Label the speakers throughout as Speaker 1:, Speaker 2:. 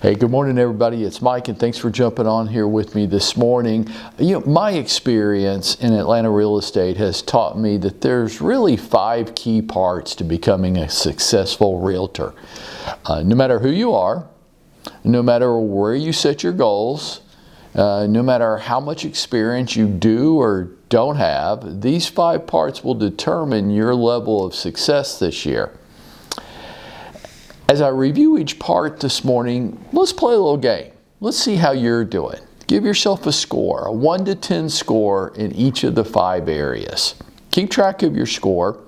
Speaker 1: Hey, good morning, everybody. It's Mike, and thanks for jumping on here with me this morning. My experience in Atlanta real estate has taught me that there's really 5 key parts to becoming a successful realtor. No matter who you are, no matter where you set your goals, no matter how much experience you do or don't have, these 5 parts will determine your level of success this year. As I review each part this morning, let's play a little game. Let's see how you're doing. Give yourself a score, a 1 to 10 score in each of the 5 areas. Keep track of your score.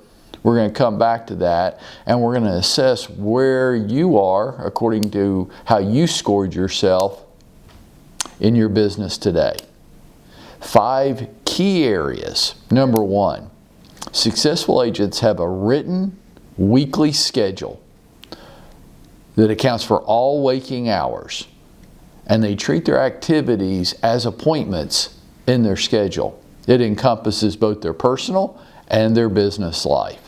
Speaker 1: We're going to come back to that, and we're going to assess where you are according to how you scored yourself in your business today. 5 key areas. Number 1, successful agents have a written weekly schedule that accounts for all waking hours, and they treat their activities as appointments in their schedule. It encompasses both their personal and their business life.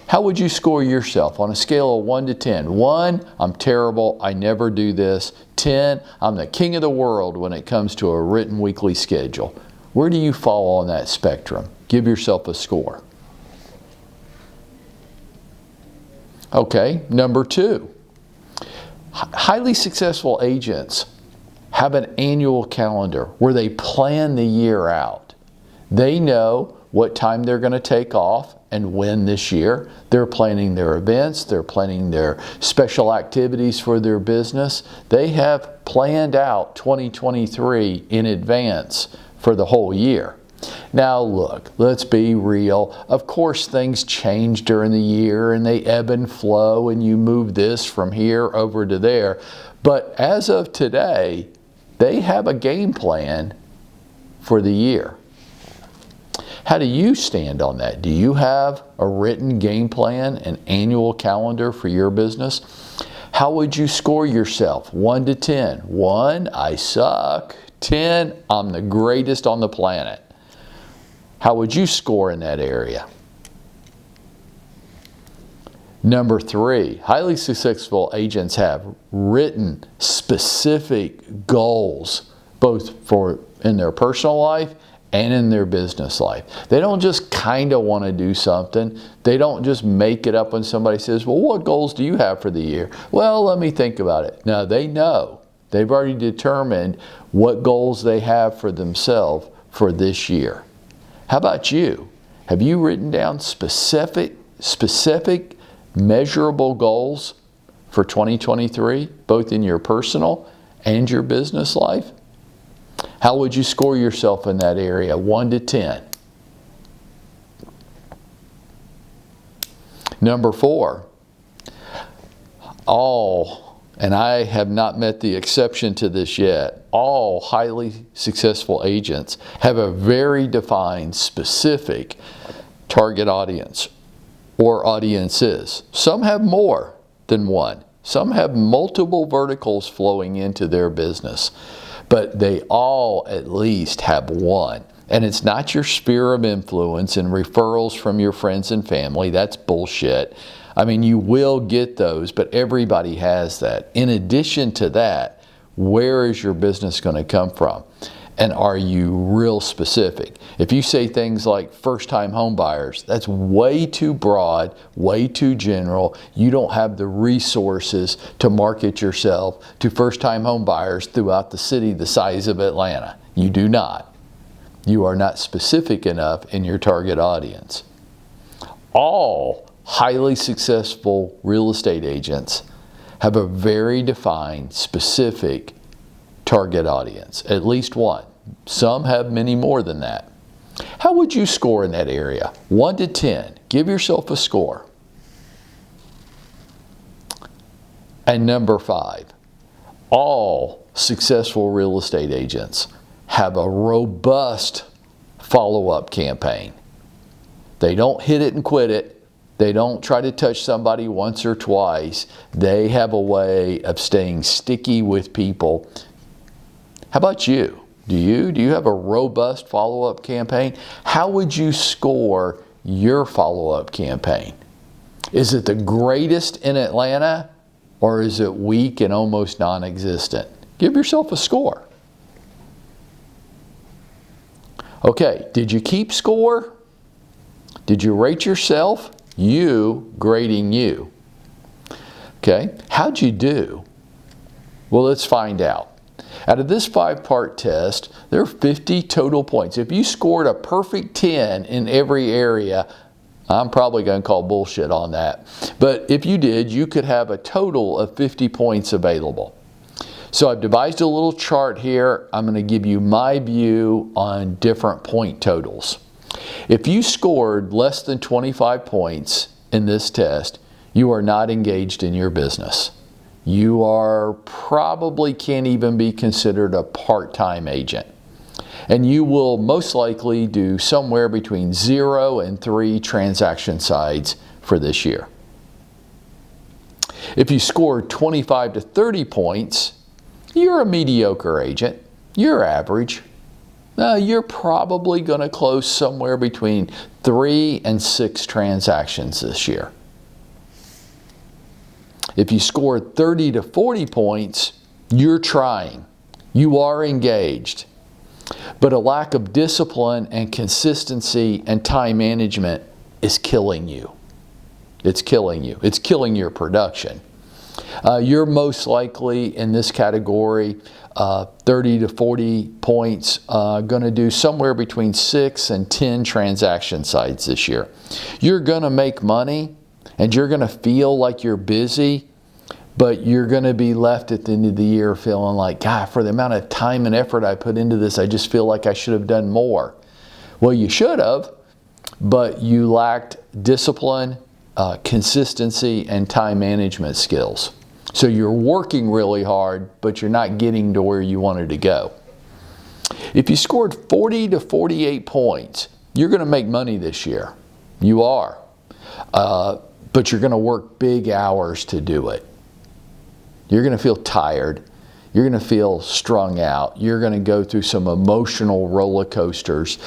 Speaker 1: How would you score yourself on a scale of 1 to 10? 1, I'm terrible, I never do this. 10, I'm the king of the world when it comes to a written weekly schedule. Where do you fall on that spectrum? Give yourself a score. Okay, number 2, highly successful agents have an annual calendar where they plan the year out. They know what time they're going to take off and when this year. They're planning their events, they're planning their special activities for their business. They have planned out 2023 in advance for the whole year. Now look, let's be real. Of course things change during the year and they ebb and flow and you move this from here over to there. But as of today, they have a game plan for the year. How do you stand on that? Do you have a written game plan, an annual calendar for your business? How would you score yourself? 1 to 10. 1, I suck. 10, I'm the greatest on the planet. How would you score in that area? Number 3, highly successful agents have written specific goals, both in their personal life and in their business life. They don't just kind of want to do something. They don't just make it up when somebody says, well, what goals do you have for the year? Well, let me think about it. No, they know. They've already determined what goals they have for themselves for this year. How about you? Have you written down specific measurable goals for 2023, both in your personal and your business life? How would you score yourself in that area, 1 to 10? Number 4, and I have not met the exception to this yet, all highly successful agents have a very defined, specific target audience or audiences. Some have more than one. Some have multiple verticals flowing into their business, but they all at least have one. And it's not your sphere of influence and referrals from your friends and family. That's bullshit. I mean, you will get those, but everybody has that. In addition to that, where is your business going to come from? And are you real specific? If you say things like first-time home buyers, that's way too broad, way too general. You don't have the resources to market yourself to first-time home buyers throughout the city the size of Atlanta. You do not. You are not specific enough in your target audience. All highly successful real estate agents have a very defined, specific target audience, at least one. Some have many more than that. How would you score in that area? 1 to 10. Give yourself a score. And number 5, all successful real estate agents have a robust follow-up campaign. They don't hit it and quit it. They don't try to touch somebody once or twice. They have a way of staying sticky with people. How about you? Do you have a robust follow-up campaign? How would you score your follow-up campaign? Is it the greatest in Atlanta? Or is it weak and almost non-existent? Give yourself a score. Okay, did you keep score? Did you rate yourself? You grading you. Okay, how'd you do? Well, let's find out. Out of this 5-part test, there are 50 total points. If you scored a perfect 10 in every area, I'm probably going to call bullshit on that. But if you did, you could have a total of 50 points available. So I've devised a little chart here. I'm going to give you my view on different point totals. If you scored less than 25 points in this test, you are not engaged in your business. You are probably can't even be considered a part-time agent. And you will most likely do somewhere between 0 and 3 transaction sides for this year. If you scored 25 to 30 points, you're a mediocre agent. You're average. You're probably going to close somewhere between 3 and 6 transactions this year. If you scored 30 to 40 points, you're trying. You are engaged. But a lack of discipline and consistency and time management is killing you. It's killing you. It's killing your production. You're most likely in this category, 30 to 40 points, going to do somewhere between 6 and 10 transaction sites this year. You're going to make money and you're going to feel like you're busy, but you're going to be left at the end of the year feeling like, God, for the amount of time and effort I put into this, I just feel like I should have done more. Well, you should have, but you lacked discipline, consistency, and time management skills. So you're working really hard, but you're not getting to where you wanted to go. If you scored 40 to 48 points, you're going to make money this year. You are. But you're going to work big hours to do it. You're going to feel tired. You're going to feel strung out. You're going to go through some emotional roller coasters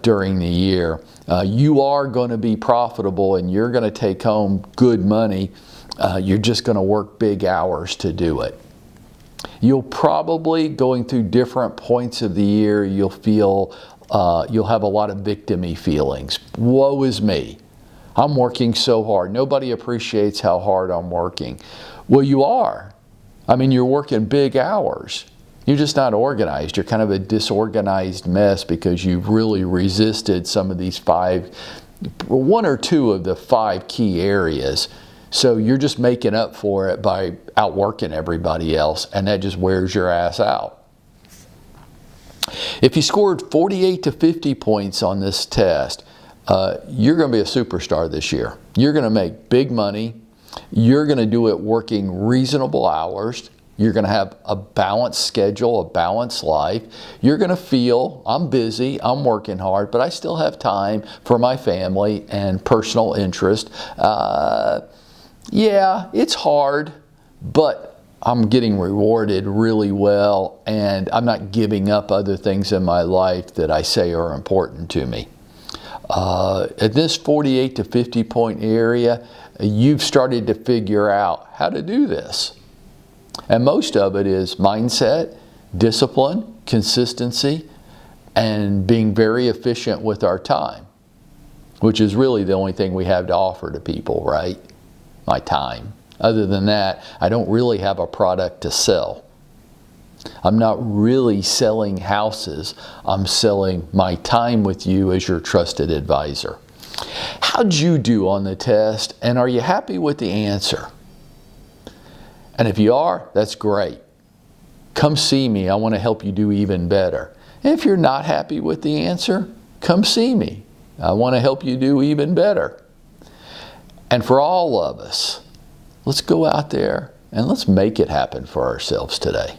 Speaker 1: during the year. You are going to be profitable and you're going to take home good money. You're just going to work big hours to do it. You'll probably, going through different points of the year, you'll feel, you'll have a lot of victim-y feelings. Woe is me. I'm working so hard. Nobody appreciates how hard I'm working. Well, you are. I mean, you're working big hours. You're just not organized. You're kind of a disorganized mess because you've really resisted some of these 1 or 2 of the 5 key areas. So you're just making up for it by outworking everybody else, and that just wears your ass out. If you scored 48 to 50 points on this test, you're going to be a superstar this year. You're going to make big money. You're going to do it working reasonable hours. You're going to have a balanced schedule, a balanced life. You're going to feel, I'm busy, I'm working hard, but I still have time for my family and personal interest. Yeah, it's hard, but I'm getting rewarded really well, and I'm not giving up other things in my life that I say are important to me. At this 48 to 50 point area, you've started to figure out how to do this. And most of it is mindset, discipline, consistency, and being very efficient with our time, which is really the only thing we have to offer to people, right? My time. Other than that, I don't really have a product to sell. I'm not really selling houses. I'm selling my time with you as your trusted advisor. How'd you do on the test, and are you happy with the answer? And if you are, that's great. Come see me. I want to help you do even better. And if you're not happy with the answer, come see me. I want to help you do even better. And for all of us, let's go out there and let's make it happen for ourselves today.